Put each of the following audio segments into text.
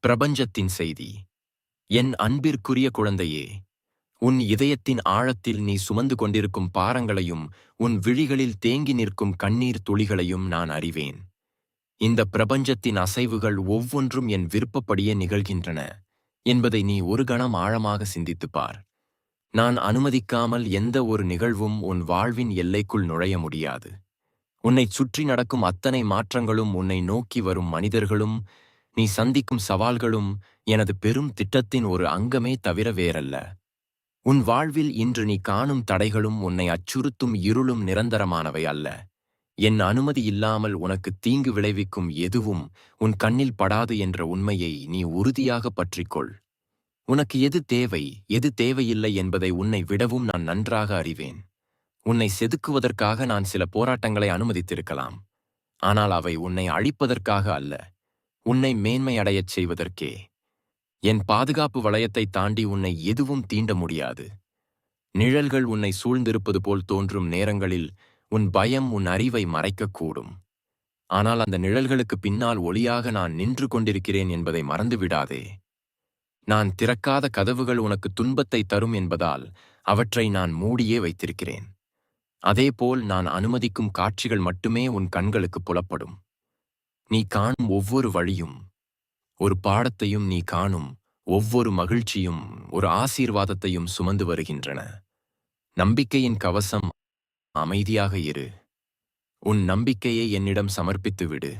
பிரபஞ்சத்தின் செய்தி. என் அன்பிற்குரிய குழந்தையே, உன் இதயத்தின் ஆழத்தில் நீ சுமந்து கொண்டிருக்கும் பாரங்களையும் உன் விழிகளில் தேங்கி நிற்கும் கண்ணீர் துளிகளையும் நான் அறிவேன். இந்த பிரபஞ்சத்தின் அசைவுகள் ஒவ்வொன்றும் என் விருப்பப்படியே நிகழ்கின்றன என்பதை நீ ஒரு கணம் ஆழமாக சிந்தித்துப் பார். நான் அனுமதிக்காமல் எந்த ஒரு நிகழ்வும் உன் வாழ்வின் எல்லைக்குள் நுழைய முடியாது. உன்னைச் சுற்றி நடக்கும் அத்தனை மாற்றங்களும், உன்னை நோக்கி வரும் மனிதர்களும், நீ சந்திக்கும் சவால்களும் எனது பெரும் திட்டத்தின் ஒரு அங்கமே தவிர வேறல்ல. உன் வாழ்வில் இன்று நீ காணும் தடைகளும் உன்னை அச்சுறுத்தும் இருளும் நிரந்தரமானவை அல்ல. என் அனுமதி இல்லாமல் உனக்கு தீங்கு விளைவிக்கும் எதுவும் உன் கண்ணில் படாது என்ற உண்மையை நீ உறுதியாக பற்றிக்கொள். உனக்கு எது தேவை, எது தேவையில்லை என்பதை உன்னை விடவும் நான் நன்றாக அறிவேன். உன்னை செதுக்குவதற்காக நான் சில போராட்டங்களை அனுமதித்திருக்கலாம். ஆனால் அவை உன்னை அழிப்பதற்காக அல்ல, உன்னை மேன்மையடையச் செய்வதற்கே. என் பாதுகாப்பு வளையத்தை தாண்டி உன்னை எதுவும் தீண்ட முடியாது. நிழல்கள் உன்னை சூழ்ந்திருப்பது போல் தோன்றும் நேரங்களில் உன் பயம் உன் அறிவை மறைக்கக்கூடும். ஆனால் அந்த நிழல்களுக்கு பின்னால் ஒளியாக நான் நின்று கொண்டிருக்கிறேன் என்பதை மறந்துவிடாதே. நான் திறக்காத கதவுகள் உனக்கு துன்பத்தை தரும் என்பதால் அவற்றை நான் மூடியே வைத்திருக்கிறேன். அதேபோல் நான் அனுமதிக்கும் காட்சிகள் மட்டுமே உன் கண்களுக்கு புலப்படும். நீ காணும் ஒவ்வொரு வழியும் ஒரு பாடத்தையும், நீ காணும் ஒவ்வொரு மகிழ்ச்சியும் ஒரு ஆசீர்வாதத்தையும் சுமந்து வருகின்றன. நம்பிக்கையின் கவசம். அமைதியாக இரு. உன் நம்பிக்கையை என்னிடம் சமர்ப்பித்து விடு.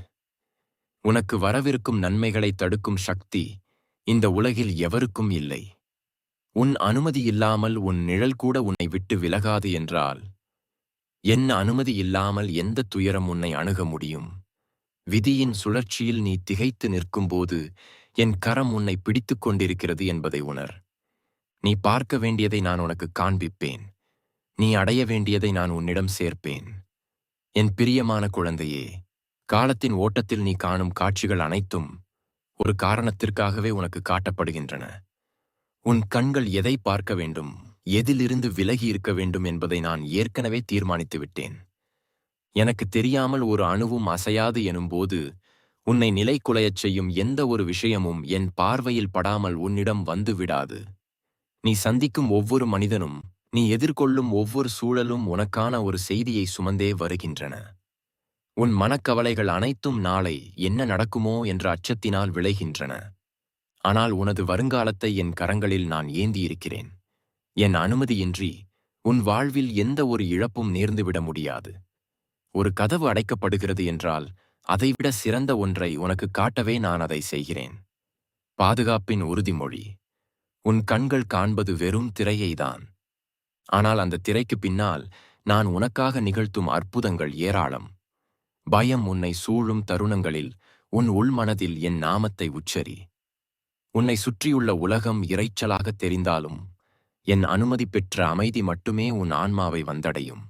உனக்கு வரவிருக்கும் நன்மைகளை தடுக்கும் சக்தி இந்த உலகில் எவருக்கும் இல்லை. உன் அனுமதி இல்லாமல் உன் நிழல் கூட உன்னை விட்டு விலகாது என்றால், என் அனுமதி இல்லாமல் எந்த துயரம் உன்னை அணுக முடியும்? விதியின் சுழற்சியில் நீ திகைத்து நிற்கும்போது என் கரம் உன்னை பிடித்துக் கொண்டிருக்கிறது என்பதை உணர். நீ பார்க்க வேண்டியதை நான் உனக்கு காண்பிப்பேன். நீ அடைய வேண்டியதை நான் உன்னிடம் சேர்ப்பேன். என் பிரியமான குழந்தையே, காலத்தின் ஓட்டத்தில் நீ காணும் காட்சிகள் அனைத்தும் ஒரு காரணத்திற்காகவே உனக்கு காட்டப்படுகின்றன. உன் கண்கள் எதை பார்க்க வேண்டும், எதிலிருந்து விலகி இருக்க வேண்டும் என்பதை நான் ஏற்கனவே தீர்மானித்து விட்டேன். எனக்கு தெரியாமல் ஒரு அணுவும் அசையாது எனும்போது, உன்னை நிலைகுலையச் செய்யும் எந்த ஒரு விஷயமும் என் பார்வையில் படாமல் உன்னிடம் வந்து விடாது. நீ சந்திக்கும் ஒவ்வொரு மனிதனும், நீ எதிர்கொள்ளும் ஒவ்வொரு சூழலும் உனக்கான ஒரு செய்தியை சுமந்தே வருகின்றன. உன் மனக்கவலைகள் அனைத்தும் நாளை என்ன நடக்குமோ என்ற அச்சத்தினால் விளைகின்றன. ஆனால் உனது வருங்காலத்தை என் கரங்களில் நான் ஏந்தியிருக்கிறேன். என் அனுமதியின்றி உன் வாழ்வில் எந்த ஒரு இழப்பும் நேர்ந்துவிட முடியாது. ஒரு கதவு அடைக்கப்படுகிறது என்றால் அதைவிட சிறந்த ஒன்றை உனக்கு காட்டவே நான் அதை செய்கிறேன். பாதுகாப்பின் உறுதிமொழி. உன் கண்கள் காண்பது வெறும் திரையைதான். ஆனால் அந்த திரைக்கு பின்னால் நான் உனக்காக நிகழ்த்தும் அற்புதங்கள் ஏராளம். பயம் உன்னை சூழும் தருணங்களில் உன் உள்மனதில் என் நாமத்தை உச்சரி. உன்னை சுற்றியுள்ள உலகம் இரைச்சலாக தெரிந்தாலும் என் அனுமதி பெற்ற அமைதி மட்டுமே உன் ஆன்மாவை வந்தடையும்.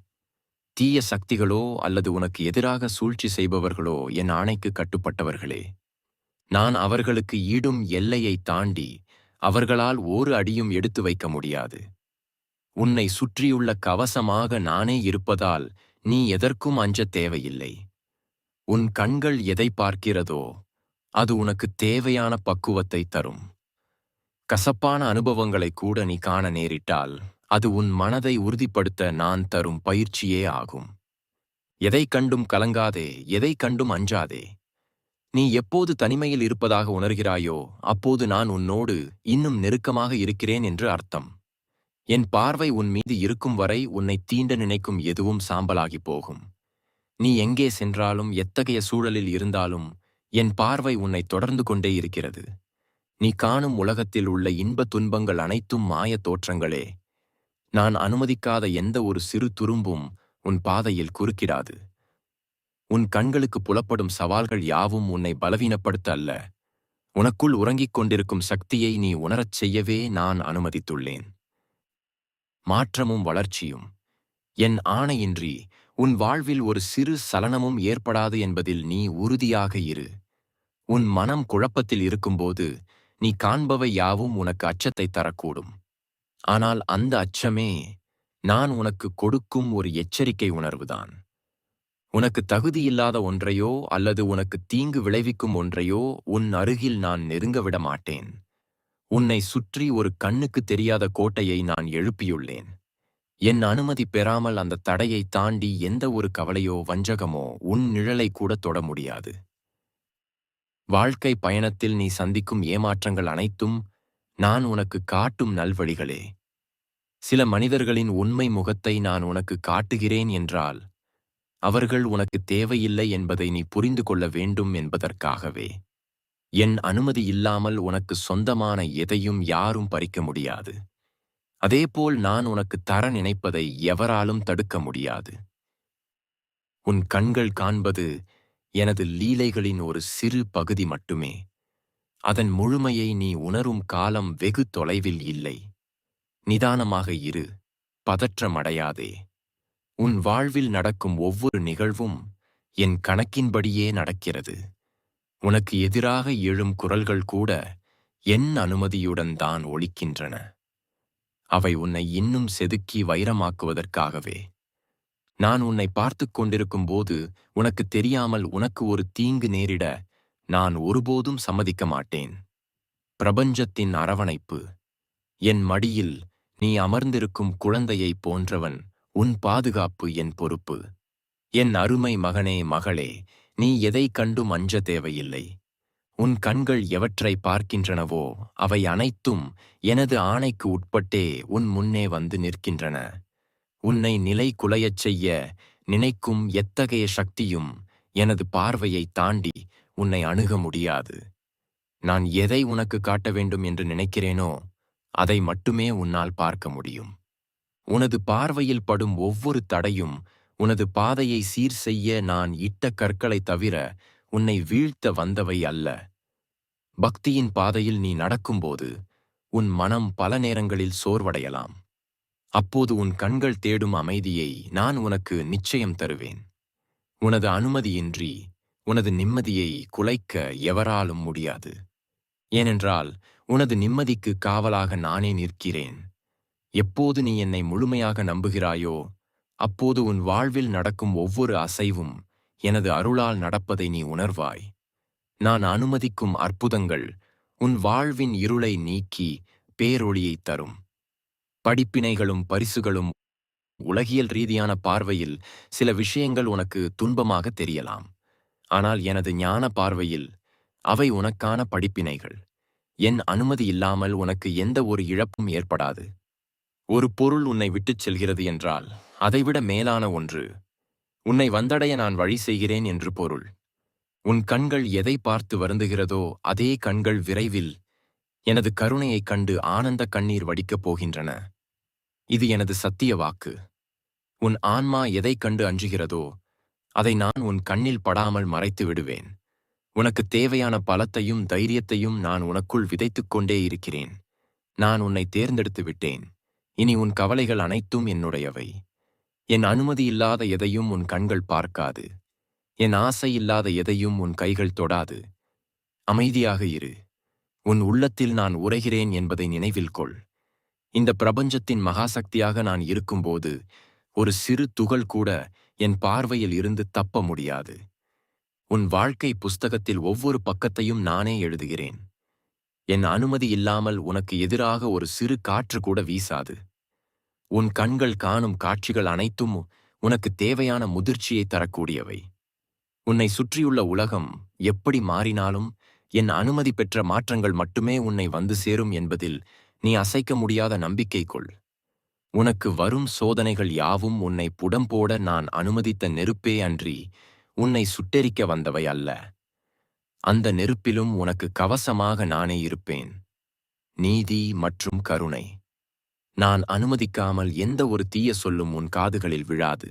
தீய சக்திகளோ அல்லது உனக்கு எதிராக சூழ்ச்சி செய்பவர்களோ என் ஆணைக்கு கட்டுப்பட்டவர்களே. நான் அவர்களுக்கு ஈடும் எல்லையை தாண்டி அவர்களால் ஒரு அடியும் எடுத்து வைக்க முடியாது. உன்னை சுற்றியுள்ள கவசமாக நானே இருப்பதால் நீ எதற்கும் அஞ்சத் தேவையில்லை. உன் கண்கள் எதை பார்க்கிறதோ அது உனக்கு தேவையான பக்குவத்தை தரும். கசப்பான அனுபவங்களை கூட நீ காண நேரிட்டால் அது உன் மனதை உறுதிப்படுத்த நான் தரும் பயிற்சியே ஆகும். எதை கண்டும் கலங்காதே, எதை கண்டும் அஞ்சாதே. நீ எப்போது தனிமையில் இருப்பதாக உணர்கிறாயோ அப்போது நான் உன்னோடு இன்னும் நெருக்கமாக இருக்கிறேன் என்று அர்த்தம். என் பார்வை உன் மீது இருக்கும் வரை உன்னை தீண்ட நினைக்கும் எதுவும் சாம்பலாகி போகும். நீ எங்கே சென்றாலும், எத்தகைய சூழலில் இருந்தாலும் என் பார்வை உன்னை தொடர்ந்து கொண்டே இருக்கிறது. நீ காணும் உலகத்தில் உள்ள இன்பத் துன்பங்கள் அனைத்தும் மாயத் தோற்றங்களே. நான் அனுமதிக்காத எந்த ஒரு சிறு துரும்பும் உன் பாதையில் குறுக்கிடாது. உன் கண்களுக்கு புலப்படும் சவால்கள் யாவும் உன்னை பலவீனப்படுத்த அல்ல, உனக்குள் உறங்கிக் கொண்டிருக்கும் சக்தியை நீ உணரச் செய்யவே நான் அனுமதித்துள்ளேன். மாற்றமும் வளர்ச்சியும். என் ஆணையின்றி உன் வாழ்வில் ஒரு சிறு சலனமும் ஏற்படாது என்பதில் நீ உறுதியாக இரு. உன் மனம் குழப்பத்தில் இருக்கும்போது நீ காண்பவை யாவும் உனக்கு அச்சத்தை தரக்கூடும். ஆனால் அந்த அச்சமே நான் உனக்கு கொடுக்கும் ஒரு எச்சரிக்கை உணர்வுதான். உனக்கு தகுதியில்லாத ஒன்றையோ அல்லது உனக்கு தீங்கு விளைவிக்கும் ஒன்றையோ உன் அருகில் நான் நெருங்க விட மாட்டேன். உன்னை சுற்றி ஒரு கண்ணுக்கு தெரியாத கோட்டையை நான் எழுப்பியுள்ளேன். என் அனுமதி பெறாமல் அந்த தடையை தாண்டி எந்த ஒரு கவலையோ வஞ்சகமோ உன் நிழலை கூட தொட முடியாது. வாழ்க்கை பயணத்தில் நீ சந்திக்கும் ஏமாற்றங்கள் அனைத்தும் நான் உனக்கு காட்டும் நல்வழிகளே. சில மனிதர்களின் உண்மை முகத்தை நான் உனக்கு காட்டுகிறேன் என்றால் அவர்கள் உனக்கு தேவையில்லை என்பதை நீ புரிந்து கொள்ள வேண்டும் என்பதற்காகவே. என் அனுமதி இல்லாமல் உனக்கு சொந்தமான எதையும் யாரும் பறிக்க முடியாது. அதேபோல் நான் உனக்கு தர நினைப்பதை எவராலும் தடுக்க முடியாது. உன் கண்கள் காண்பது எனது லீலைகளின் ஒரு சிறு பகுதி மட்டுமே. அதன் முழுமையை நீ உணரும் காலம் வெகு தொலைவில் இல்லை. நிதானமாக இரு, பதற்றமடையாதே. உன் வாழ்வில் நடக்கும் ஒவ்வொரு நிகழ்வும் என் கணக்கின்படியே நடக்கிறது. உனக்கு எதிராக எழும் குரல்கள் கூட என் அனுமதியுடன் தான் ஒலிக்கின்றன. அவை உன்னை இன்னும் செதுக்கி வைரமாக்குவதற்காகவே. நான் உன்னை பார்த்துக் கொண்டிருக்கும் போது உனக்கு தெரியாமல் உனக்கு ஒரு தீங்கு நேரிட நான் ஒருபோதும் சம்மதிக்க மாட்டேன். பிரபஞ்சத்தின் அரவணைப்பு. என் மடியில் நீ அமர்ந்திருக்கும் குழந்தையைப் போன்றவன். உன் பாதுகாப்பு என் பொறுப்பு. என் அருமை மகனே மகளே, நீ எதை கண்டும் அஞ்ச தேவையில்லை. உன் கண்கள் எவற்றை பார்க்கின்றனவோ அவை அனைத்தும் எனது ஆணைக்கு உட்பட்டே உன் முன்னே வந்து நிற்கின்றன. உன்னை நிலை குலையச் செய்ய நினைக்கும் எத்தகைய சக்தியும் எனது பார்வையை தாண்டி உன்னை அணுக முடியாது. நான் எதை உனக்கு காட்ட வேண்டும் என்று நினைக்கிறேனோ அதை மட்டுமே உன்னால் பார்க்க முடியும். உனது பார்வையில் படும் ஒவ்வொரு தடையும் உனது பாதையை சீர் செய்ய நான் இட்ட கற்களை தவிர உன்னை வீழ்த்த வந்தவை அல்ல. பக்தியின் பாதையில் நீ நடக்கும்போது உன் மனம் பல நேரங்களில் சோர்வடையலாம். அப்போது உன் கண்கள் தேடும் அமைதியை நான் உனக்கு நிச்சயம் தருவேன். உனது அனுமதியின்றி உனது நிம்மதியை குலைக்க எவராலும் முடியாது. ஏனென்றால் உனது நிம்மதிக்கு காவலாக நானே நிற்கிறேன். எப்போது நீ என்னை முழுமையாக நம்புகிறாயோ அப்போது உன் வாழ்வில் நடக்கும் ஒவ்வொரு அசைவும் எனது அருளால் நடப்பதை நீ உணர்வாய். நான் அனுமதிக்கும் அற்புதங்கள் உன் வாழ்வின் இருளை நீக்கி பேரொளியைத் தரும். படிப்பினைகளும் பரிசுகளும். உலகியல் ரீதியான பார்வையில் சில விஷயங்கள் உனக்கு துன்பமாக தெரியலாம். ஆனால் எனது ஞான பார்வையில் அவை உனக்கான படிப்பினைகள். என் அனுமதி இல்லாமல் உனக்கு எந்த ஒரு இழப்பும் ஏற்படாது. ஒரு பொருள் உன்னை விட்டுச் செல்கிறது என்றால் அதைவிட மேலான ஒன்று உன்னை வந்தடைய நான் வழி செய்கிறேன் என்று பொருள். உன் கண்கள் எதை பார்த்து வருந்துகிறதோ அதே கண்கள் விரைவில் எனது கருணையைக் கண்டு ஆனந்த கண்ணீர் வடிக்கப் போகின்றன. இது எனது சத்திய வாக்கு. உன் ஆன்மா எதைக் கண்டு அஞ்சுகிறதோ அதை நான் உன் கண்ணில் படாமல் மறைத்து விடுவேன். உனக்கு தேவையான பலத்தையும் தைரியத்தையும் நான் உனக்குள் விதைத்துக் கொண்டே இருக்கிறேன். நான் உன்னை தேர்ந்தெடுத்து விட்டேன். இனி உன் கவலைகள் அனைத்தும் என்னுடையவை. என் அனுமதி இல்லாத எதையும் உன் கண்கள் பார்க்காது. என் ஆசை இல்லாத எதையும் உன் கைகள் தொடாது. அமைதியாக இரு. உன் உள்ளத்தில் நான் உரைகிறேன் என்பதை நினைவில் கொள். இந்த பிரபஞ்சத்தின் மகாசக்தியாக நான் இருக்கும்போது ஒரு சிறு துகள் கூட என் பார்வையில் இருந்து தப்ப முடியாது. உன் வாழ்க்கை புஸ்தகத்தில் ஒவ்வொரு பக்கத்தையும் நானே எழுதுகிறேன். என் அனுமதி இல்லாமல் உனக்கு எதிராக ஒரு சிறு காற்று கூட வீசாது. உன் கண்கள் காணும் காட்சிகள் அனைத்தும் உனக்கு தேவையான முதிர்ச்சியை தரக்கூடியவை. உன்னை சுற்றியுள்ள உலகம் எப்படி மாறினாலும் என் அனுமதி பெற்ற மாற்றங்கள் மட்டுமே உன்னை வந்து சேரும் என்பதில் நீ அசைக்க முடியாத நம்பிக்கை கொள். உனக்கு வரும் சோதனைகள் யாவும் உன்னை புடம்போட நான் அனுமதித்த நெருப்பே அன்றி உன்னை சுட்டெரிக்க வந்தவை அல்ல. அந்த நெருப்பிலும் உனக்கு கவசமாக நானே இருப்பேன். நீதி மற்றும் கருணை. நான் அனுமதிக்காமல் எந்த ஒரு தீய சொல்லும் உன் காதுகளில் விழாது.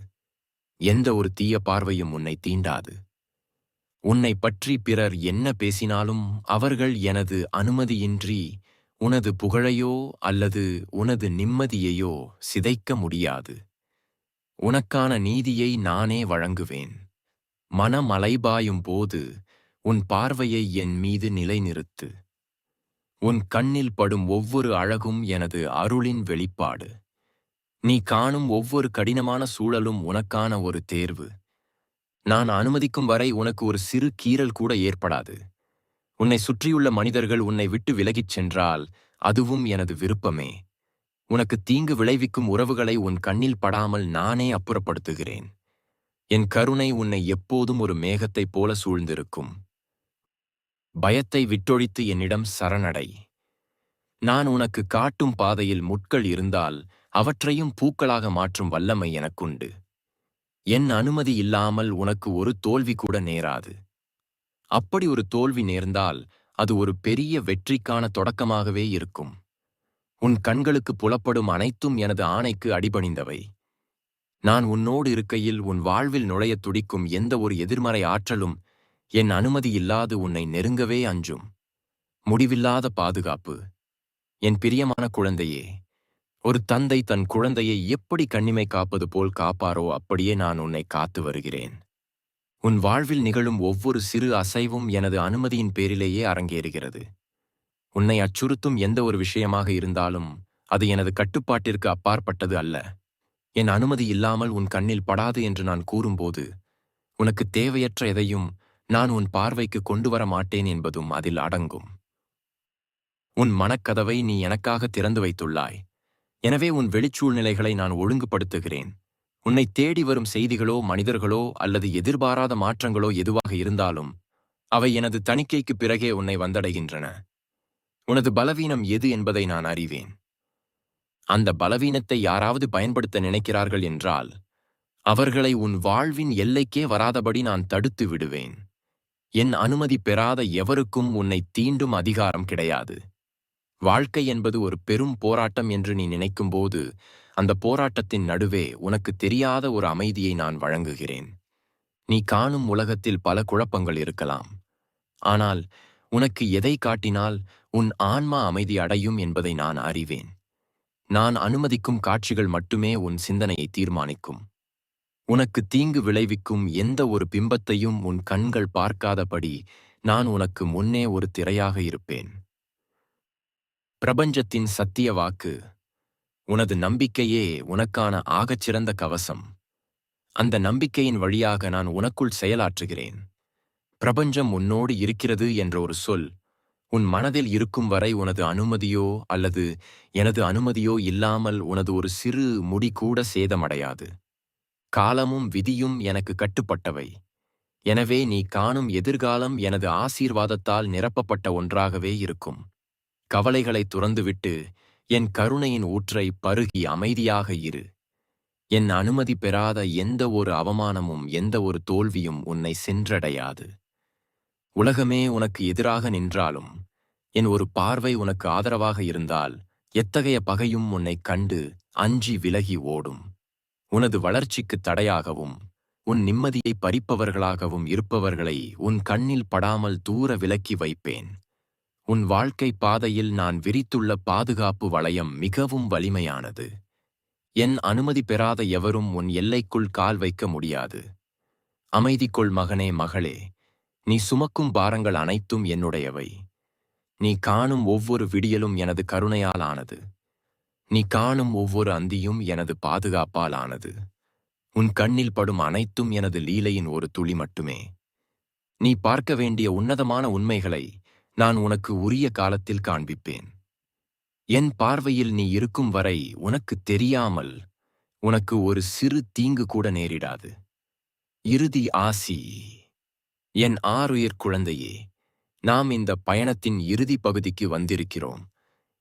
எந்த ஒரு தீய பார்வையும் உன்னை தீண்டாது. உன்னை பற்றி பிறர் என்ன பேசினாலும் அவர்கள் எனது அனுமதியின்றி உனது புகழையோ அல்லது உனது நிம்மதியையோ சிதைக்க முடியாது. உனக்கான நீதியை நானே வழங்குவேன். மனம் அலைபாயும் போது உன் பார்வையை என் மீது நிலைநிறுத்து. உன் கண்ணில் படும் ஒவ்வொரு அழகும் எனது அருளின் வெளிப்பாடு. நீ காணும் ஒவ்வொரு கடினமான சூழலும் உனக்கான ஒரு தேர்வு. நான் அனுமதிக்கும் வரை உனக்கு ஒரு சிறு கீறல் கூட ஏற்படாது. உன்னை சுற்றியுள்ள மனிதர்கள் உன்னை விட்டு விலகிச் சென்றால் அதுவும் எனது விருப்பமே. உனக்கு தீங்கு விளைவிக்கும் உறவுகளை உன் கண்ணில் படாமல் நானே அப்புறப்படுத்துகிறேன். என் கருணை உன்னை எப்போதும் ஒரு மேகத்தைப் போல சூழ்ந்திருக்கும். பயத்தை விட்டொழித்து என்னிடம் சரணடை. நான் உனக்கு காட்டும் பாதையில் முட்கள் இருந்தால் அவற்றையும் பூக்களாக மாற்றும் வல்லமை எனக்குண்டு. என் அனுமதி இல்லாமல் உனக்கு ஒரு தோல்வி கூட நேராது. அப்படி ஒரு தோல்வி நேர்ந்தால் அது ஒரு பெரிய வெற்றிக்கான தொடக்கமாகவே இருக்கும். உன் கண்களுக்கு புலப்படும் அனைத்தும் எனது ஆணைக்கு அடிபணிந்தவை. நான் உன்னோடு இருக்கையில் உன் வாழ்வில் நுழையத் துடிக்கும் எந்த ஒரு எதிர்மறை ஆற்றலும் என் அனுமதி இல்லாது உன்னை நெருங்கவே அஞ்சும். முடிவில்லாத பாதுகாப்பு. என் பிரியமான குழந்தையே, ஒரு தந்தை தன் குழந்தையை எப்படி கண்ணிமை காப்பது போல் காப்பாரோ அப்படியே நான் உன்னை காத்து வருகிறேன். உன் வாழ்வில் நிகழும் ஒவ்வொரு சிறு அசைவும் எனது அனுமதியின் பேரிலேயே அரங்கேறுகிறது. உன்னை அச்சுறுத்தும் எந்த ஒரு விஷயமாக இருந்தாலும் அது எனது கட்டுப்பாட்டிற்கு அப்பாற்பட்டது அல்ல. என் அனுமதி இல்லாமல் உன் கண்ணில் படாது என்று நான் கூறும்போது உனக்கு தேவையற்ற எதையும் நான் உன் பார்வைக்கு கொண்டு வர மாட்டேன் என்பதும் அதில் அடங்கும். உன் மனக்கதவை நீ எனக்காக திறந்து வைத்துள்ளாய். எனவே உன் வெளிச்சூழ்நிலைகளை நான் ஒழுங்குபடுத்துகிறேன். உன்னை தேடி வரும் செய்திகளோ மனிதர்களோ அல்லது எதிர்பாராத மாற்றங்களோ எதுவாக இருந்தாலும் அவை எனது தணிக்கைக்குப் பிறகே உன்னை வந்தடைகின்றன. உனது பலவீனம் எது என்பதை நான் அறிவேன். அந்த பலவீனத்தை யாராவது பயன்படுத்த நினைக்கிறார்கள் என்றால் அவர்களை உன் வாழ்வின் எல்லைக்கே வராதபடி நான் தடுத்து விடுவேன். என் அனுமதி பெறாத எவருக்கும் உன்னை தீண்டும் அதிகாரம் கிடையாது. வாழ்க்கை என்பது ஒரு பெரும் போராட்டம் என்று நீ நினைக்கும்போது அந்த போராட்டத்தின் நடுவே உனக்கு தெரியாத ஒரு அமைதியை நான் வழங்குகிறேன். நீ காணும் உலகத்தில் பல குழப்பங்கள் இருக்கலாம். ஆனால் உனக்கு எதை காட்டினால் உன் ஆன்மா அமைதி அடையும் என்பதை நான் அறிவேன். நான் அனுமதிக்கும் காட்சிகள் மட்டுமே உன் சிந்தனையை தீர்மானிக்கும். உனக்கு தீங்கு விளைவிக்கும் எந்த ஒரு பிம்பத்தையும் உன் கண்கள் பார்க்காதபடி நான் உனக்கு முன்னே ஒரு திரையாக இருப்பேன். பிரபஞ்சத்தின் சத்திய வாக்கு. உனது நம்பிக்கையே உனக்கான ஆகச்சிறந்த கவசம். அந்த நம்பிக்கையின் வழியாக நான் உனக்குள் செயலாற்றுகிறேன். பிரபஞ்சம் உன்னோடு இருக்கிறது என்ற ஒரு சொல் உன் மனதில் இருக்கும் வரை உனது அனுமதியோ அல்லது எனது அனுமதியோ இல்லாமல் உனது ஒரு சிறு முடி கூட சேதமடையாது. காலமும் விதியும் எனக்கு கட்டுப்பட்டவை. எனவே நீ காணும் எதிர்காலம் எனது ஆசீர்வாதத்தால் நிரப்பப்பட்ட ஒன்றாகவே இருக்கும். கவலைகளை துறந்துவிட்டு என் கருணையின் ஊற்றை பருகி அமைதியாக இரு. என் அனுமதி பெறாத எந்த ஒரு அவமானமும் எந்த ஒரு தோல்வியும் உன்னை சென்றடையாது. உலகமே உனக்கு எதிராக நின்றாலும் என் ஒரு பார்வை உனக்கு ஆதரவாக இருந்தால் எத்தகைய பகையும் உன்னைக் கண்டு அஞ்சி விலகி ஓடும். உனது வளர்ச்சிக்கு தடையாகவும் உன் நிம்மதியை பறிப்பவர்களாகவும் இருப்பவர்களை உன் கண்ணில் படாமல் தூர விலக்கி வைப்பேன். உன் வாழ்க்கை பாதையில் நான் விரித்துள்ள பாதுகாப்பு வளையம் மிகவும் வலிமையானது. என் அனுமதி பெறாத எவரும் உன் எல்லைக்குள் கால் வைக்க முடியாது. அமைதி கொள் மகனே, மகளே. நீ சுமக்கும் பாரங்கள் அனைத்தும் என்னுடையவை. நீ காணும் ஒவ்வொரு விடியலும் எனது கருணையால் ஆனது. நீ காணும் ஒவ்வொரு அந்தியும் எனது பாதுகாப்பால் ஆனது. உன் கண்ணில் படும் அனைத்தும் எனது லீலையின் ஒரு துளி மட்டுமே. நீ பார்க்க வேண்டிய உன்னதமான உண்மைகளை நான் உனக்கு உரிய காலத்தில் காண்பிப்பேன். என் பார்வையில் நீ இருக்கும் வரை உனக்கு தெரியாமல் உனக்கு ஒரு சிறு தீங்கு கூட நேரிடாது. இறுதி ஆசி. என் ஆருயிர் குழந்தையே, நாம் இந்த பயணத்தின் இறுதி பகுதிக்கு வந்திருக்கிறோம்.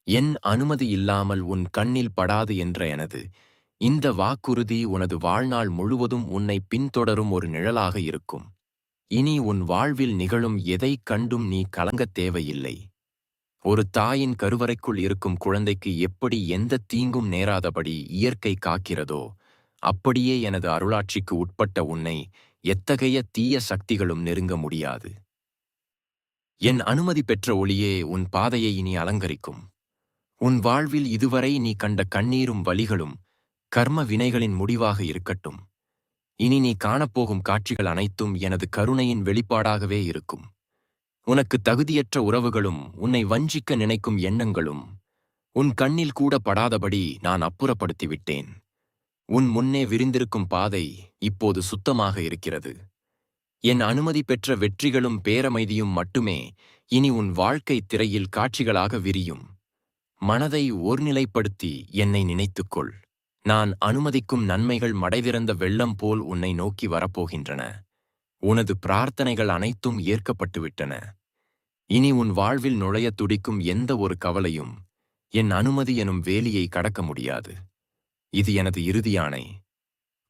என் அனுமதி இல்லாமல் உன் கண்ணில் படாது என்ற எனது இந்த வாக்குறுதி உனது வாழ்நாள் முழுவதும் உன்னை பின்தொடரும் ஒரு நிழலாக இருக்கும். இனி உன் வாழ்வில் நிகழும் எதைக் கண்டும் நீ கலங்கத் தேவையில்லை. ஒரு தாயின் கருவறைக்குள் இருக்கும் குழந்தைக்கு எப்படி எந்த தீங்கும் நேராதபடி இயற்கை காக்கிறதோ அப்படியே எனது அருளாட்சிக்கு உட்பட்ட உன்னை எத்தகைய தீய சக்திகளும் நெருங்க முடியாது. என் அனுமதி பெற்ற ஒளியே உன் பாதையை இனி அலங்கரிக்கும். உன் வாழ்வில் இதுவரை நீ கண்ட கண்ணீரும் வலிகளும் கர்ம வினைகளின் முடிவாக இருக்கட்டும். இனி நீ காணப்போகும் காட்சிகள் அனைத்தும் எனது கருணையின் வெளிப்பாடாகவே இருக்கும். உனக்கு தகுதியற்ற உறவுகளும் உன்னை வஞ்சிக்க நினைக்கும் எண்ணங்களும் உன் கண்ணில் கூட படாதபடி நான் அப்புறப்படுத்திவிட்டேன். உன் முன்னே விரிந்திருக்கும் பாதை இப்போது சுத்தமாக இருக்கிறது. என் அனுமதி பெற்ற வெற்றிகளும் பேரமைதியும் மட்டுமே இனி உன் வாழ்க்கை திரையில் காட்சிகளாக விரியும். மனதை ஒருநிலைப்படுத்தி என்னை நினைத்துக்கொள். நான் அனுமதிக்கும் நன்மைகள் மடைதிறந்த வெள்ளம் போல் உன்னை நோக்கி வரப்போகின்றன. உனது பிரார்த்தனைகள் அனைத்தும் ஏற்கப்பட்டுவிட்டன. இனி உன் வாழ்வில் நுழையத் துடிக்கும் எந்த ஒரு கவலையும் என் அனுமதி எனும் வேலியை கடக்க முடியாது. இது எனது இறுதி ஆணை.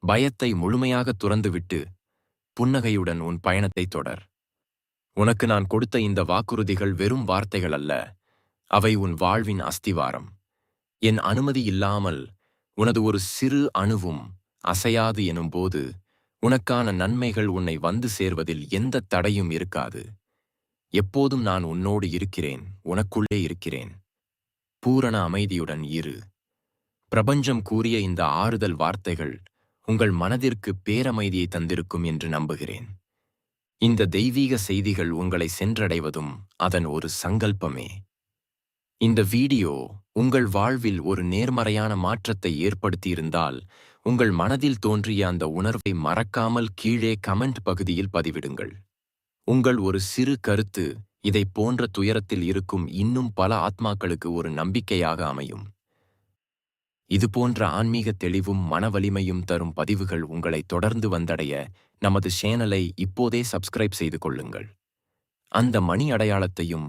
பயத்தை முழுமையாக துறந்துவிட்டு புன்னகையுடன் உன் பயணத்தை தொடர். உனக்கு நான் கொடுத்த இந்த வாக்குறுதிகள் வெறும் வார்த்தைகள் அல்ல, அவை உன் வாழ்வின் அஸ்திவாரம். என் அனுமதி இல்லாமல் உனது ஒரு சிறு அணுவும் அசையாது எனும்போது உனக்கான நன்மைகள் உன்னை வந்து சேர்வதில் எந்த தடையும் இருக்காது. எப்போதும் நான் உன்னோடு இருக்கிறேன், உனக்குள்ளே இருக்கிறேன். பூரண அமைதியுடன் இரு. பிரபஞ்சம் கூறிய இந்த ஆறுதல் வார்த்தைகள் உங்கள் மனதிற்கு பேரமைதியை தந்திருக்கும் என்று நம்புகிறேன். இந்த தெய்வீக செய்திகள் உங்களை சென்றடைவதும் அதன் ஒரு சங்கல்பமே. இந்த வீடியோ உங்கள் வாழ்வில் ஒரு நேர்மறையான மாற்றத்தை ஏற்படுத்தியிருந்தால் உங்கள் மனதில் தோன்றிய அந்த உணர்வை மறக்காமல் கீழே கமெண்ட் பகுதியில் பதிவிடுங்கள். உங்கள் ஒரு சிறு கருத்து இதை போன்ற துயரத்தில் இருக்கும் இன்னும் பல ஆத்மாக்களுக்கு ஒரு நம்பிக்கையாக அமையும். இதுபோன்ற ஆன்மீக தெளிவும் மனவலிமையும் தரும் பதிவுகள் உங்களை தொடர்ந்து வந்தடைய நமது சேனலை இப்போதே சப்ஸ்கிரைப் செய்து கொள்ளுங்கள். அந்த மணி அடையாளத்தையும்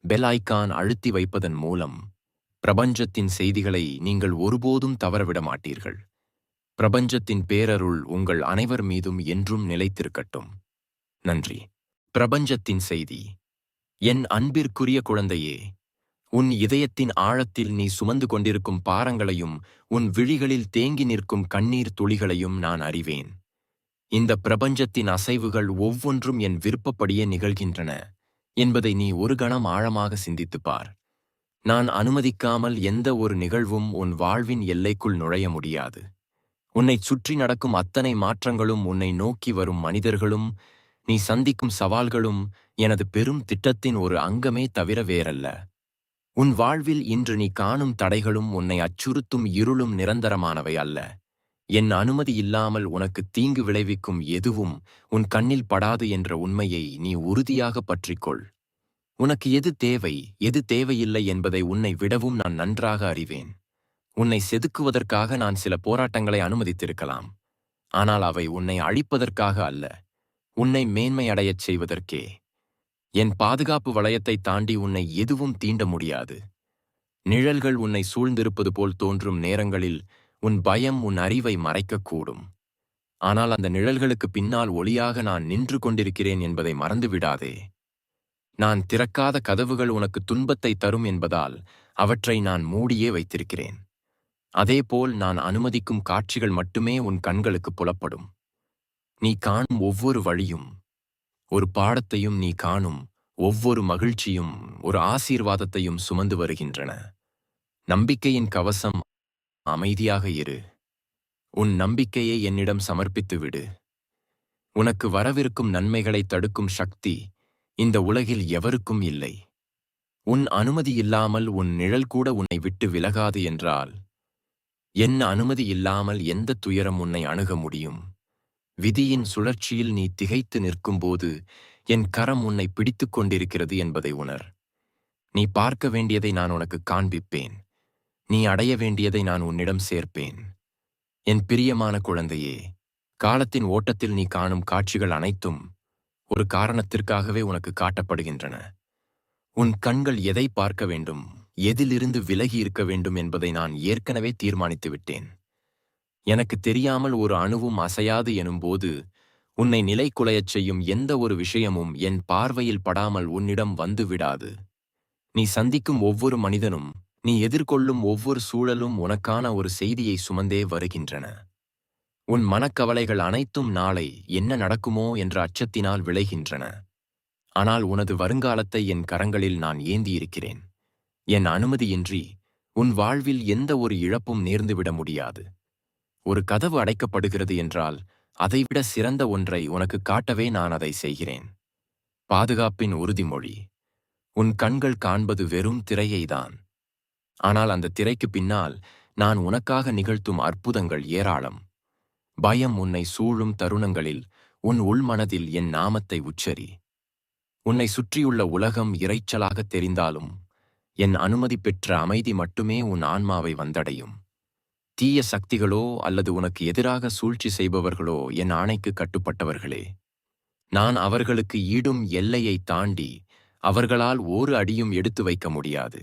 பெல் ஐகான் அழுத்தி வைப்பதன் மூலம் பிரபஞ்சத்தின் செய்திகளை நீங்கள் ஒருபோதும் தவறவிட மாட்டீர்கள். பிரபஞ்சத்தின் பேரருள் உங்கள் அனைவர் மீதும் என்றும் நிலைத்திருக்கட்டும். நன்றி. பிரபஞ்சத்தின் செய்தி. என் அன்பிற்குரிய குழந்தையே, உன் இதயத்தின் ஆழத்தில் நீ சுமந்து கொண்டிருக்கும் பாரங்களையும் உன் விழிகளில் தேங்கி நிற்கும் கண்ணீர் துளிகளையும் நான் அறிவேன். இந்த பிரபஞ்சத்தின் அசைவுகள் ஒவ்வொன்றும் என் விருப்பப்படியே நிகழ்கின்றன என்பதை நீ ஒரு கணம் ஆழமாக சிந்தித்துப் பார். நான் அனுமதிக்காமல் எந்த ஒரு நிகழ்வும் உன் வாழ்வின் எல்லைக்குள் நுழைய முடியாது. உன்னைச் சுற்றி நடக்கும் அத்தனை மாற்றங்களும், உன்னை நோக்கி வரும் மனிதர்களும், நீ சந்திக்கும் சவால்களும் எனது பெரும் திட்டத்தின் ஒரு அங்கமே தவிர வேறல்ல. உன் வாழ்வில் இன்று நீ காணும் தடைகளும் உன்னை அச்சுறுத்தும் இருளும் நிரந்தரமானவை அல்ல. என் அனுமதி இல்லாமல் உனக்கு தீங்கு விளைவிக்கும் எதுவும் உன் கண்ணில் படாது என்ற உண்மையை நீ உறுதியாக பற்றிக்கொள். உனக்கு எது தேவை, எது தேவையில்லை என்பதை உன்னை விடவும் நான் நன்றாக அறிவேன். உன்னை செதுக்குவதற்காக நான் சில போராட்டங்களை அனுமதித்திருக்கலாம். ஆனால் அவை உன்னை அழிப்பதற்காக அல்ல, உன்னை மேன்மை அடையச் செய்வதற்கே. என் பாதுகாப்பு வளையத்தை தாண்டி உன்னை எதுவும் தீண்ட முடியாது. நிழல்கள் உன்னை சூழ்ந்திருப்பது போல் தோன்றும் நேரங்களில் உன் பயம் உன் அறிவை மறைக்கக்கூடும். ஆனால் அந்த நிழல்களுக்கு பின்னால் ஒளியாக நான் நின்று கொண்டிருக்கிறேன் என்பதை மறந்துவிடாதே. நான் திறக்காத கதவுகள் உனக்கு துன்பத்தை தரும் என்பதால் அவற்றை நான் மூடியே வைத்திருக்கிறேன். அதேபோல் நான் அனுமதிக்கும் காட்சிகள் மட்டுமே உன் கண்களுக்கு புலப்படும். நீ காணும் ஒவ்வொரு வழியும் ஒரு பாடத்தையும், நீ காணும் ஒவ்வொரு மகிழ்ச்சியும் ஒரு ஆசீர்வாதத்தையும் சுமந்து வருகின்றன. நம்பிக்கையின் கவசம். அமைதியாக இரு. உன் நம்பிக்கையை என்னிடம் சமர்ப்பித்து விடு. உனக்கு வரவிருக்கும் நன்மைகளை தடுக்கும் சக்தி இந்த உலகில் எவருக்கும் இல்லை. உன் அனுமதி இல்லாமல் உன் நிழல் கூட உன்னை விட்டு விலகாது என்றால், என் அனுமதி இல்லாமல் எந்த துயரம் உன்னை அணுக முடியும்? விதியின் சுழற்சியில் நீ திகைத்து நிற்கும்போது என் கரம் உன்னை பிடித்துக் கொண்டிருக்கிறது என்பதை உணர். நீ பார்க்க வேண்டியதை நான் உனக்கு காண்பிப்பேன். நீ அடைய வேண்டியதை நான் உன்னிடம் சேர்ப்பேன். என் பிரியமான குழந்தையே, காலத்தின் ஓட்டத்தில் நீ காணும் காட்சிகள் அனைத்தும் ஒரு காரணத்திற்காகவே உனக்கு காட்டப்படுகின்றன. உன் கண்கள் எதை பார்க்க வேண்டும், எதிலிருந்து விலகி இருக்க வேண்டும் என்பதை நான் ஏற்கனவே தீர்மானித்து விட்டேன். எனக்கு தெரியாமல் ஒரு அணுவும் அசையாது எனும்போது உன்னை நிலை குலையச் செய்யும் எந்த ஒரு விஷயமும் என் பார்வையில் படாமல் உன்னிடம் வந்து விடாது. நீ சந்திக்கும் ஒவ்வொரு மனிதனும், நீ எதிர்கொள்ளும் ஒவ்வொரு சூழலும் உனக்கான ஒரு செய்தியை சுமந்தே வருகின்றன. உன் மனக்கவலைகள் அனைத்தும் நாளை என்ன நடக்குமோ என்ற அச்சத்தினால் விளைகின்றன. ஆனால் உனது வருங்காலத்தை என் கரங்களில் நான் ஏந்தியிருக்கிறேன். என் அனுமதியின்றி உன் வாழ்வில் எந்த ஒரு இழப்பும் நேர்ந்துவிட முடியாது. ஒரு கதவு அடைக்கப்படுகிறது என்றால் அதைவிட சிறந்த ஒன்றை உனக்கு காட்டவே நான் அதை செய்கிறேன். பாதுகாப்பின் உறுதிமொழி. உன் கண்கள் காண்பது வெறும் திரையைதான். ஆனால் அந்த திரைக்கு பின்னால் நான் உனக்காக நிகழ்த்தும் அற்புதங்கள் ஏராளம். பயம் உன்னை சூழும் தருணங்களில் உன் உள்மனதில் என் நாமத்தை உச்சரி. உன்னை சுற்றியுள்ள உலகம் இரைச்சலாகத் தெரிந்தாலும் என் அனுமதி பெற்ற அமைதி மட்டுமே உன் ஆன்மாவை வந்தடையும். தீய சக்திகளோ அல்லது உனக்கு எதிராக சூழ்ச்சி செய்பவர்களோ என் ஆணைக்கு கட்டுப்பட்டவர்களே. நான் அவர்களுக்கு ஈடும் எல்லையை தாண்டி அவர்களால் ஒரு அடியும் எடுத்து வைக்க முடியாது.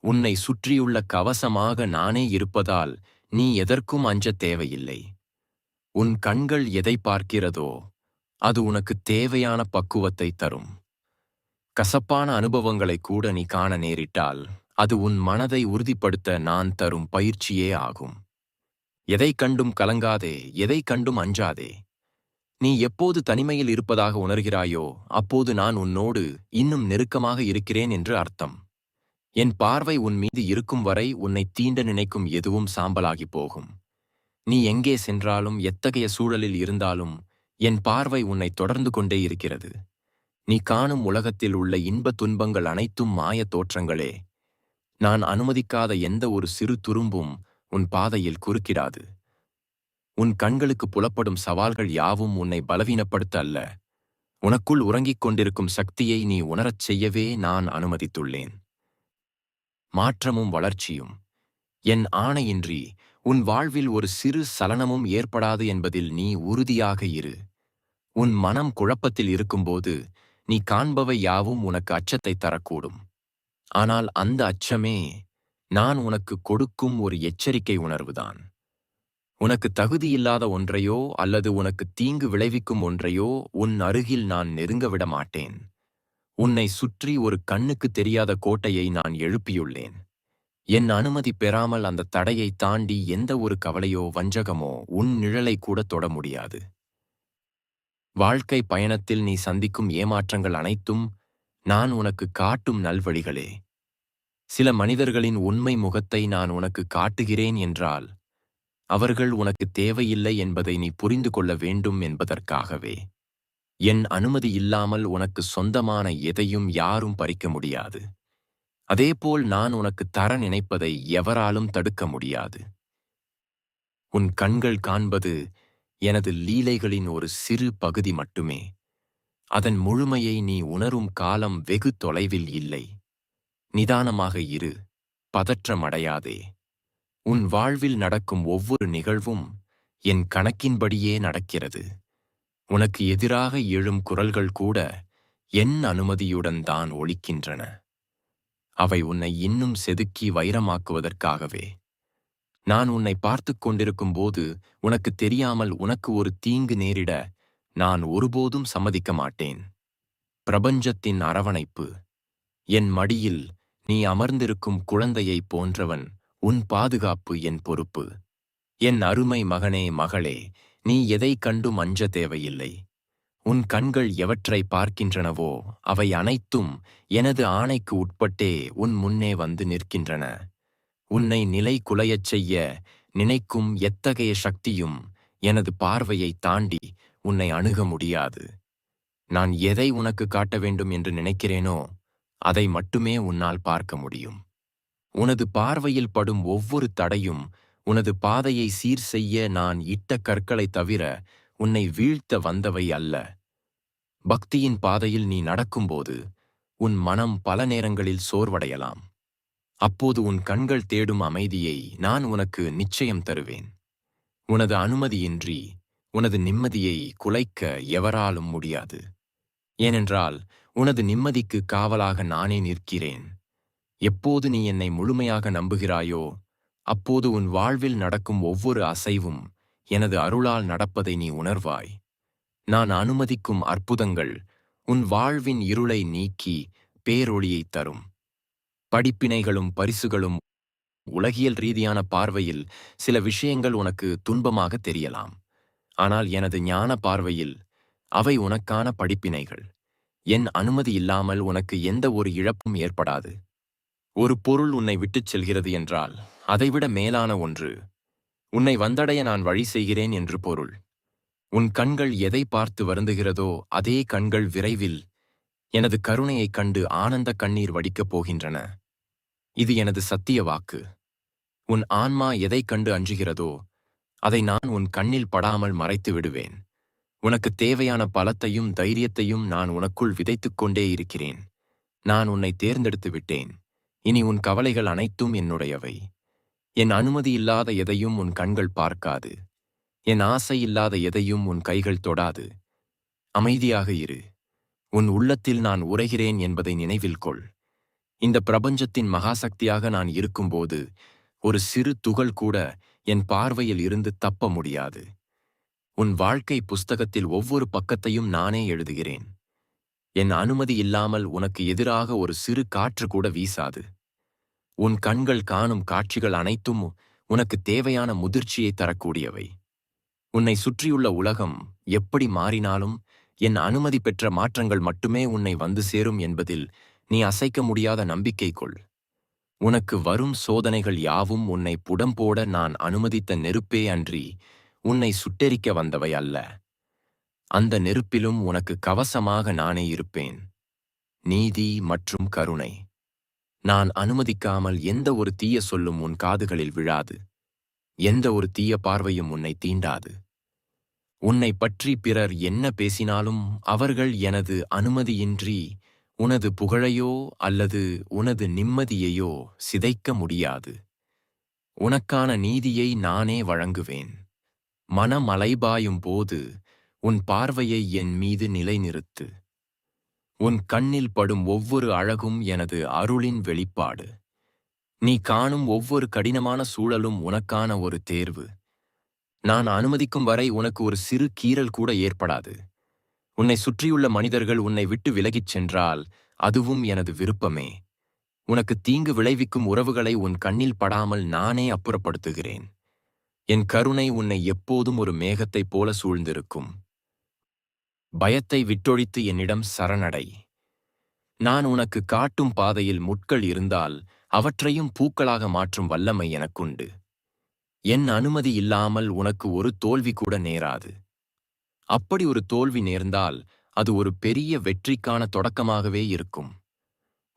உன்னை சுற்றியுள்ள கவசமாக நானே இருப்பதால் நீ எதற்கும் அஞ்சத் தேவையில்லை. உன் கண்கள் எதை பார்க்கிறதோ அது உனக்கு தேவையான பக்குவத்தை தரும். கசப்பான அனுபவங்களை கூட நீ காண நேரிட்டால் அது உன் மனதை உறுதிப்படுத்த நான் தரும் பயிற்சியே ஆகும். எதை கண்டும் கலங்காதே, எதை கண்டும் அஞ்சாதே. நீ எப்போது தனிமையில் இருப்பதாக உணர்கிறாயோ அப்போது நான் உன்னோடு இன்னும் நெருக்கமாக இருக்கிறேன் என்று அர்த்தம். என் பார்வை உன் மீது இருக்கும் வரை உன்னை தீண்ட நினைக்கும் எதுவும் சாம்பலாகி போகும். நீ எங்கே சென்றாலும் எத்தகைய சூழலில் இருந்தாலும் என் பார்வை உன்னை தொடர்ந்து கொண்டே இருக்கிறது. நீ காணும் உலகத்தில் உள்ள இன்பத் துன்பங்கள் அனைத்தும் மாயத் தோற்றங்களே. நான் அனுமதிக்காத எந்த ஒரு சிறு துரும்பும் உன் பாதையில் குறுக்கிடாது. உன் கண்களுக்கு புலப்படும் சவால்கள் யாவும் உன்னை பலவீனப்படுத்த அல்ல, உனக்குள் உறங்கிக் கொண்டிருக்கும் சக்தியை நீ உணரச் செய்யவே நான் அனுமதித்துள்ளேன். மாற்றமும் வளர்ச்சியும். என் ஆணையின்றி உன் வாழ்வில் ஒரு சிறு சலனமும் ஏற்படாது என்பதில் நீ உறுதியாக இரு. உன் மனம் குழப்பத்தில் இருக்கும்போது நீ காண்பவை யாவும் உனக்கு அச்சத்தை தரக்கூடும். ஆனால் அந்த அச்சமே நான் உனக்கு கொடுக்கும் ஒரு எச்சரிக்கை உணர்வுதான். உனக்கு தகுதியில்லாத ஒன்றையோ அல்லது உனக்கு தீங்கு விளைவிக்கும் ஒன்றையோ உன் அருகில் நான் நெருங்க விட மாட்டேன். உன்னை சுற்றி ஒரு கண்ணுக்கு தெரியாத கோட்டையை நான் எழுப்பியுள்ளேன். என் அனுமதி பெறாமல் அந்த தடையை தாண்டி எந்த ஒரு கவலையோ வஞ்சகமோ உன் நிழலை கூட தொட முடியாது. வாழ்க்கை பயணத்தில் நீ சந்திக்கும் ஏமாற்றங்கள் அனைத்தும் நான் உனக்கு காட்டும் நல்வழிகளே. சில மனிதர்களின் உண்மை முகத்தை நான் உனக்கு காட்டுகிறேன் என்றால் அவர்கள் உனக்கு தேவையில்லை என்பதை நீ புரிந்து கொள்ள வேண்டும் என்பதற்காகவே. என் அனுமதி இல்லாமல் உனக்கு சொந்தமான எதையும் யாரும் பறிக்க முடியாது. அதேபோல் நான் உனக்கு தர நினைப்பதை எவராலும் தடுக்க முடியாது. உன் கண்கள் காண்பது எனது லீலைகளின் ஒரு சிறு பகுதி மட்டுமே. அதன் முழுமையை நீ உணரும் காலம் வெகு தொலைவில் இல்லை. நிதானமாக இரு, பதற்றமடையாதே. உன் வாழ்வில் நடக்கும் ஒவ்வொரு நிகழ்வும் என் கணக்கின்படியே நடக்கிறது. உனக்கு எதிராக எழும் குரல்கள் கூட என் அனுமதியுடன் தான் ஒலிக்கின்றன. அவை உன்னை இன்னும் செதுக்கி வைரமாக்குவதற்காகவே. நான் உன்னை பார்த்து கொண்டிருக்கும் போது உனக்கு தெரியாமல் உனக்கு ஒரு தீங்கு நேரிட நான் ஒருபோதும் சம்மதிக்க மாட்டேன். பிரபஞ்சத்தின் அரவணைப்பு. என் மடியில் நீ அமர்ந்திருக்கும் குழந்தையைப் போன்றவன். உன் பாதுகாப்பு என் பொறுப்பு. என் அருமை மகனே, மகளே, நீ எதை கண்டும் அஞ்ச தேவையில்லை. உன் கண்கள் எவற்றை பார்க்கின்றனவோ அவை அனைத்தும் எனது ஆணைக்கு உட்பட்டே உன் முன்னே வந்து நிற்கின்றன. உன்னை நிலை குலையச் செய்ய நினைக்கும் எத்தகைய சக்தியும் எனது பார்வையை தாண்டி உன்னை அணுக முடியாது. நான் எதை உனக்கு காட்ட வேண்டும் என்று நினைக்கிறேனோ அதை மட்டுமே உன்னால் பார்க்க முடியும். உனது பார்வையில் படும் ஒவ்வொரு தடையும் உனது பாதையை சீர் செய்ய நான் இட்ட கற்களை தவிர உன்னை வீழ்த்த வந்தவை அல்ல. பக்தியின் பாதையில் நீ நடக்கும்போது உன் மனம் பல நேரங்களில் சோர்வடையலாம். அப்போது உன் கண்கள் தேடும் அமைதியை நான் உனக்கு நிச்சயம் தருவேன். உனது அனுமதியின்றி உனது நிம்மதியை குலைக்க எவராலும் முடியாது. ஏனென்றால் உனது நிம்மதிக்கு காவலாக நானே நிற்கிறேன். எப்போது நீ என்னை முழுமையாக நம்புகிறாயோ அப்போது உன் வாழ்வில் நடக்கும் ஒவ்வொரு அசைவும் எனது அருளால் நடப்பதை நீ உணர்வாய். நான் அனுமதிக்கும் அற்புதங்கள் உன் வாழ்வின் இருளை நீக்கி பேரொளியைத் தரும். படிப்பினைகளும் பரிசுகளும். உலகியல் ரீதியான பார்வையில் சில விஷயங்கள் உனக்கு துன்பமாக தெரியலாம். ஆனால் எனது ஞான பார்வையில் அவை உனக்கான படிப்பினைகள். என் அனுமதி இல்லாமல் உனக்கு எந்த ஒரு இழப்பும் ஏற்படாது. ஒரு பொருள் உன்னை விட்டுச் செல்கிறது என்றால் அதைவிட மேலான ஒன்று உன்னை வந்தடைய நான் வழி செய்கிறேன் என்று பொருள். உன் கண்கள் எதை பார்த்து வருந்துகிறதோ அதே கண்கள் விரைவில் எனது கருணையைக் கண்டு ஆனந்த கண்ணீர் வடிக்கப் போகின்றன. இது எனது சத்திய வாக்கு. உன் ஆன்மா எதைக் கண்டு அஞ்சுகிறதோ அதை நான் உன் கண்ணில் படாமல் மறைத்து விடுவேன். உனக்கு தேவையான பலத்தையும் தைரியத்தையும் நான் உனக்குள் விதைத்துக் கொண்டே இருக்கிறேன். நான் உன்னை தேர்ந்தெடுத்து விட்டேன். இனி உன் கவலைகள் அனைத்தும் என்னுடையவை. என் அனுமதி இல்லாத எதையும் உன் கண்கள் பார்க்காது. என் ஆசை இல்லாத எதையும் உன் கைகள் தொடாது. அமைதியாக இரு. உன் உள்ளத்தில் நான் உரைகிறேன் என்பதை நினைவில் கொள். இந்த பிரபஞ்சத்தின் மகாசக்தியாக நான் இருக்கும்போது ஒரு சிறு துகள் கூட என் பார்வையில் இருந்து தப்ப முடியாது. உன் வாழ்க்கை புஸ்தகத்தில் ஒவ்வொரு பக்கத்தையும் நானே எழுதுகிறேன். என் அனுமதி இல்லாமல் உனக்கு எதிராக ஒரு சிறு காற்று கூட வீசாது. உன் கண்கள் காணும் காட்சிகள் அனைத்தும் உனக்கு தேவையான முதிர்ச்சியை தரக்கூடியவை. உன்னை சுற்றியுள்ள உலகம் எப்படி மாறினாலும் என் அனுமதி பெற்ற மாற்றங்கள் மட்டுமே உன்னை வந்து சேரும் என்பதில் நீ அசைக்க முடியாத நம்பிக்கை கொள். உனக்கு வரும் சோதனைகள் யாவும் உன்னை புடம்போட நான் அனுமதித்த நெருப்பே அன்றி உன்னை சுட்டெரிக்க வந்தவை அல்ல. அந்த நெருப்பிலும் உனக்கு கவசமாக நானே இருப்பேன். நீதி மற்றும் கருணை. நான் அனுமதிக்காமல் எந்த ஒரு தீய சொல்லும் உன் காதுகளில் விழாது. எந்த ஒரு தீய பார்வையும் உன்னை தீண்டாது. உன்னை பற்றி பிறர் என்ன பேசினாலும் அவர்கள் எனது அனுமதியின்றி உனது புகழையோ அல்லது உனது நிம்மதியையோ சிதைக்க முடியாது. உனக்கான நீதியை நானே வழங்குவேன். மனம் அலைபாயும் போது உன் பார்வையை என் மீது நிலைநிறுத்து. உன் கண்ணில் படும் ஒவ்வொரு அழகும் எனது அருளின் வெளிப்பாடு. நீ காணும் ஒவ்வொரு கடினமான சூழலும் உனக்கான ஒரு தேர்வு. நான் அனுமதிக்கும் வரை உனக்கு ஒரு சிறு கீறல் கூட ஏற்படாது. உன்னை சுற்றியுள்ள மனிதர்கள் உன்னை விட்டு விலகிச் சென்றால் அதுவும் எனது விருப்பமே. உனக்கு தீங்கு விளைவிக்கும் உறவுகளை உன் கண்ணில் படாமல் நானே அப்புறப்படுத்துகிறேன். என் கருணை உன்னை எப்போதும் ஒரு மேகத்தைப் போல சூழ்ந்திருக்கும். பயத்தை விட்டொழித்து என்னிடம் சரணடை. நான் உனக்கு காட்டும் பாதையில் முட்கள் இருந்தால் அவற்றையும் பூக்களாக மாற்றும் வல்லமை எனக்குண்டு. என் அனுமதி இல்லாமல் உனக்கு ஒரு தோல்வி கூட நேராது. அப்படி ஒரு தோல்வி நேர்ந்தால் அது ஒரு பெரிய வெற்றிக்கான தொடக்கமாகவே இருக்கும்.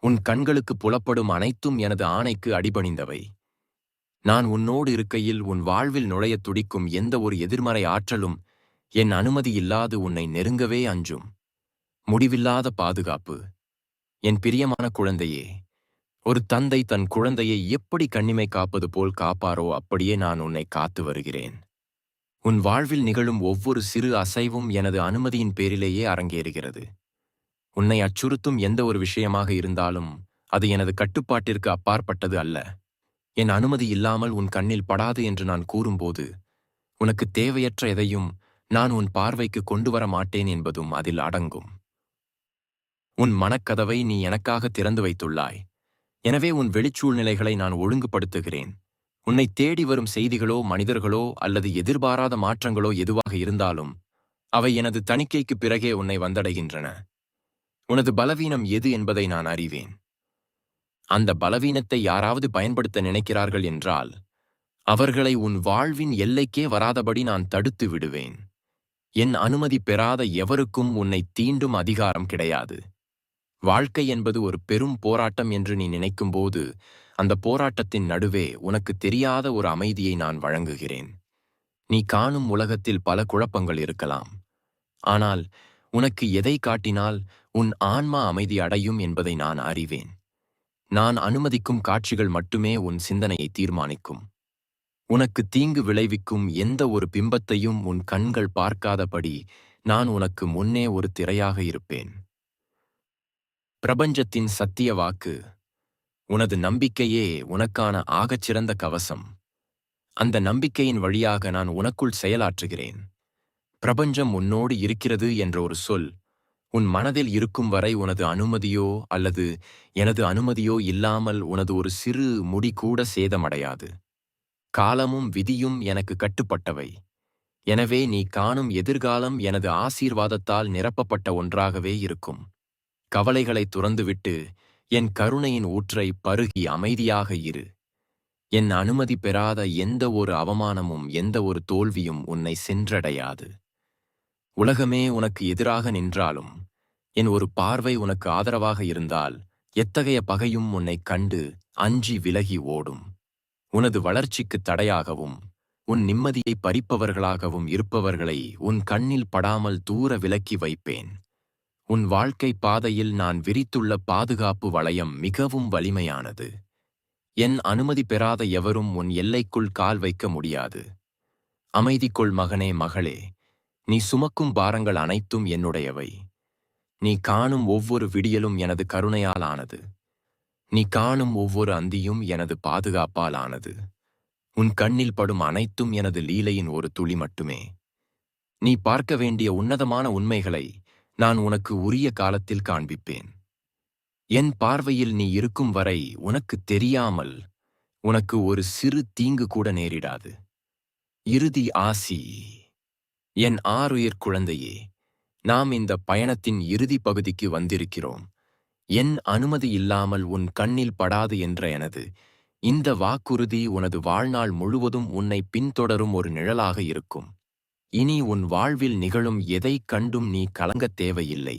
உன் கண்களுக்கு புலப்படும் அனைத்தும் எனது ஆணைக்கு அடிபணிந்தவை. நான் உன்னோடு இருக்கையில் உன் வாழ்வில் நுழையத் துடிக்கும் எந்த ஒரு எதிர்மறை ஆற்றலும் என் அனுமதி இல்லாது உன்னை நெருங்கவே அஞ்சும். முடிவில்லாத பாதுகாப்பு. என் பிரியமான குழந்தையே, ஒரு தந்தை தன் குழந்தையை எப்படி கண்ணிமை காப்பது போல் காப்பாரோ அப்படியே நான் உன்னை காத்து வருகிறேன். உன் வாழ்வில் நிகழும் ஒவ்வொரு சிறு அசைவும் எனது அனுமதியின் பேரிலேயே அரங்கேறுகிறது. உன்னை அச்சுறுத்தும் எந்த ஒரு விஷயமாக இருந்தாலும் அது எனது கட்டுப்பாட்டிற்கு அப்பாற்பட்டது அல்ல. என் அனுமதி இல்லாமல் உன் கண்ணில் படாது என்று நான் கூறும்போது உனக்கு தேவையற்ற எதையும் நான் உன் பார்வைக்கு கொண்டு வர மாட்டேன் என்பதும் அதில் அடங்கும். உன் மனக்கதவை நீ எனக்காக திறந்து வைத்துள்ளாய். எனவே உன் வெளிச்சூழ்நிலைகளை நான் ஒழுங்குபடுத்துகிறேன். உன்னை தேடி வரும் செய்திகளோ மனிதர்களோ அல்லது எதிர்பாராத மாற்றங்களோ எதுவாக இருந்தாலும் அவை எனது தணிக்கைக்கு பிறகே உன்னை வந்தடைகின்றன. உனது பலவீனம் எது என்பதை நான் அறிவேன். அந்த பலவீனத்தை யாராவது பயன்படுத்த நினைக்கிறார்கள் என்றால் அவர்களை உன் வாழ்வின் எல்லைக்கே வராதபடி நான் தடுத்து விடுவேன். என் அனுமதி பெறாத எவருக்கும் உன்னை தீண்டும் அதிகாரம் கிடையாது. வாழ்க்கை என்பது ஒரு பெரும் போராட்டம் என்று நீ நினைக்கும்போது அந்த போராட்டத்தின் நடுவே உனக்கு தெரியாத ஒரு அமைதியை நான் வழங்குகிறேன். நீ காணும் உலகத்தில் பல குழப்பங்கள் இருக்கலாம். ஆனால் உனக்கு எதை காட்டினால் உன் ஆன்மா அமைதி அடையும் என்பதை நான் அறிவேன். நான் அனுமதிக்கும் காட்சிகள் மட்டுமே உன் சிந்தனையை தீர்மானிக்கும். உனக்கு தீங்கு விளைவிக்கும் எந்த ஒரு பிம்பத்தையும் உன் கண்கள் பார்க்காதபடி நான் உனக்கு முன்னே ஒரு திரையாக இருப்பேன். பிரபஞ்சத்தின் சத்திய வாக்கு. உனது நம்பிக்கையே உனக்கான ஆகச்சிறந்த கவசம். அந்த நம்பிக்கையின் வழியாக நான் உனக்குள் செயலாற்றுகிறேன். பிரபஞ்சம் உன்னோடு இருக்கிறது என்ற ஒரு சொல் உன் மனதில் இருக்கும் வரை உனது அனுமதியோ அல்லது எனது அனுமதியோ இல்லாமல் உனது ஒரு சிறு முடி கூட சேதமடையாது. காலமும் விதியும் எனக்கு கட்டுப்பட்டவை. எனவே நீ காணும் எதிர்காலம் எனது ஆசீர்வாதத்தால் நிரப்பப்பட்ட ஒன்றாகவே இருக்கும். கவலைகளை துறந்துவிட்டு என் கருணையின் ஊற்றை பருகி அமைதியாக இரு. என் அனுமதி பெறாத எந்த ஒரு அவமானமும் எந்த ஒரு தோல்வியும் உன்னை சென்றடையாது. உலகமே உனக்கு எதிராக நின்றாலும் என் ஒரு பார்வை உனக்கு ஆதரவாக இருந்தால் எத்தகைய பகையும் உன்னை கண்டு அஞ்சி விலகி ஓடும். உனது வளர்ச்சிக்கு தடையாகவும் உன் நிம்மதியை பறிப்பவர்களாகவும் இருப்பவர்களை உன் கண்ணில் படாமல் தூர விலக்கி வைப்பேன். உன் வாழ்க்கை பாதையில் நான் விரித்துள்ள பாதுகாப்பு வளையம் மிகவும் வலிமையானது. என் அனுமதி பெறாத எவரும் உன் எல்லைக்குள் கால் வைக்க முடியாது. அமைதி கொள் மகனே, மகளே. நீ சுமக்கும் பாரங்கள் அனைத்தும் என்னுடையவை. நீ காணும் ஒவ்வொரு விடியலும் எனது கருணையால் ஆனது. நீ காணும் ஒவ்வொரு அந்தியும் எனது பாதுகாப்பால் ஆனது. உன் கண்ணில் படும் அனைத்தும் எனது லீலையின் ஒரு துளி மட்டுமே. நீ பார்க்க வேண்டிய உன்னதமான உண்மைகளை நான் உனக்கு உரிய காலத்தில் காண்பிப்பேன். என் பார்வையில் நீ இருக்கும் வரை உனக்கு தெரியாமல் உனக்கு ஒரு சிறு தீங்கு கூட நேரிடாது. இறுதி ஆசி. என் ஆருயிர் குழந்தையே, நாம் இந்த பயணத்தின் இறுதி பகுதிக்கு வந்திருக்கிறோம். என் அனுமதி இல்லாமல் உன் கண்ணில் படாது என்ற எனது இந்த வாக்குறுதி உனது வாழ்நாள் முழுவதும் உன்னை பின்தொடரும் ஒரு நிழலாக இருக்கும். இனி உன் வாழ்வில் நிகழும் எதைக் கண்டும் நீ கலங்கத் தேவையில்லை.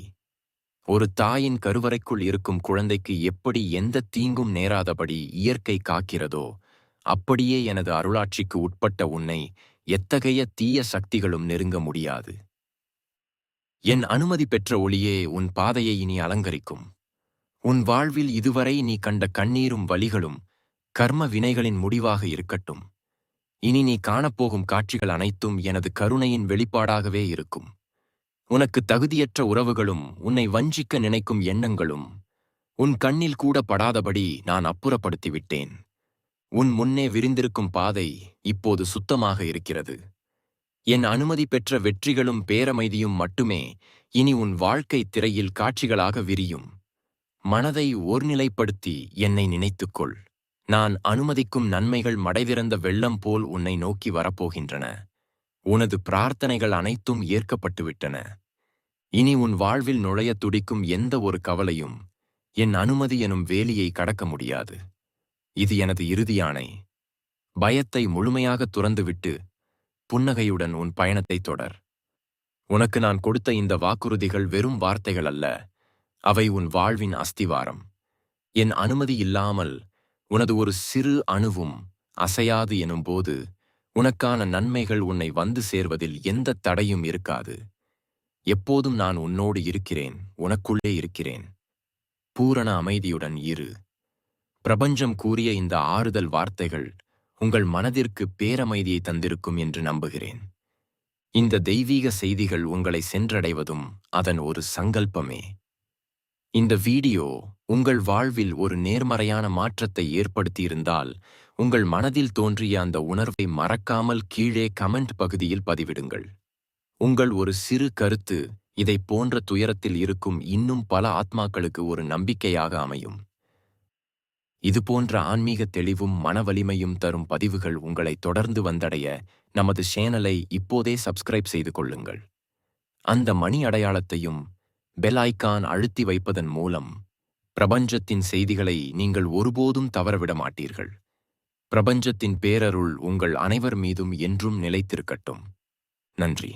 ஒரு தாயின் கருவறைக்குள் இருக்கும் குழந்தைக்கு எப்படி எந்த தீங்கும் நேராதபடி இயற்கை காக்கிறதோ, அப்படியே எனது அருளாட்சிக்கு உட்பட்ட உன்னை எத்தகைய தீய சக்திகளும் நெருங்க முடியாது. என் அனுமதி பெற்ற ஒளியே உன் பாதையை இனி அலங்கரிக்கும். உன் வாழ்வில் இதுவரை நீ கண்ட கண்ணீரும் வலிகளும் கர்ம வினைகளின் முடிவாக இருக்கட்டும். இனி நீ காணப்போகும் காட்சிகள் அனைத்தும் எனது கருணையின் வெளிப்பாடாகவே இருக்கும். உனக்கு தகுதியற்ற உறவுகளும் உன்னை வஞ்சிக்க நினைக்கும் எண்ணங்களும் உன் கண்ணில் கூட படாதபடி நான் அப்புறப்படுத்திவிட்டேன். உன் முன்னே விரிந்திருக்கும் பாதை இப்போது சுத்தமாக இருக்கிறது. என் அனுமதி பெற்ற வெற்றிகளும் பேரமைதியும் மட்டுமே இனி உன் வாழ்க்கை திரையில் காட்சிகளாக விரியும். மனதை ஒருநிலைப்படுத்தி என்னை நினைத்துக்கொள். நான் அனுமதிக்கும் நன்மைகள் மடைதிறந்த வெள்ளம் போல் உன்னை நோக்கி வரப்போகின்றன. உனது பிரார்த்தனைகள் அனைத்தும் ஏற்கப்பட்டுவிட்டன. இனி உன் வாழ்வில் நுழைய துடிக்கும் எந்த ஒரு கவலையும் என் அனுமதி எனும் வேலியை கடக்க முடியாது. இது எனது இறுதி ஆணை. பயத்தை முழுமையாக துறந்துவிட்டு புன்னகையுடன் உன் பயணத்தை தொடர். உனக்கு நான் கொடுத்த இந்த வாக்குறுதிகள் வெறும் வார்த்தைகள் அல்ல, அவை உன் வாழ்வின் அஸ்திவாரம். என் அனுமதி இல்லாமல் உனது ஒரு சிறு அணுவும் அசையாது எனும்போது உனக்கான நன்மைகள் உன்னை வந்து சேர்வதில் எந்த தடையும் இருக்காது. எப்போதும் நான் உன்னோடு இருக்கிறேன், உனக்குள்ளே இருக்கிறேன். பூரண அமைதியுடன் இரு. பிரபஞ்சம் கூறிய இந்த ஆறுதல் வார்த்தைகள் உங்கள் மனதிற்கு பேரமைதியை தந்திருக்கும் என்று நம்புகிறேன். இந்த தெய்வீக செய்திகள் உங்களை சென்றடைவதும் அதன் ஒரு சங்கல்பமே. இந்த வீடியோ உங்கள் வாழ்வில் ஒரு நேர்மறையான மாற்றத்தை ஏற்படுத்தியிருந்தால் உங்கள் மனதில் தோன்றிய அந்த உணர்வை மறக்காமல் கீழே கமெண்ட் பகுதியில் பதிவிடுங்கள். உங்கள் ஒரு சிறு கருத்து இதை போன்ற துயரத்தில் இருக்கும் இன்னும் பல ஆத்மாக்களுக்கு ஒரு நம்பிக்கையாக அமையும். இதுபோன்ற ஆன்மீக தெளிவும் மனவலிமையும் தரும் பதிவுகள் உங்களை தொடர்ந்து வந்தடைய நமது சேனலை இப்போதே சப்ஸ்கிரைப் செய்து கொள்ளுங்கள். அந்த மணி அடையாளத்தையும் பெல் ஐகான் அழுத்தி வைப்பதன் மூலம் பிரபஞ்சத்தின் செய்திகளை நீங்கள் ஒருபோதும் தவறவிட மாட்டீர்கள். பிரபஞ்சத்தின் பேரருள் உங்கள் அனைவர் மீதும் என்றும் நிலைத்திருக்கட்டும். நன்றி.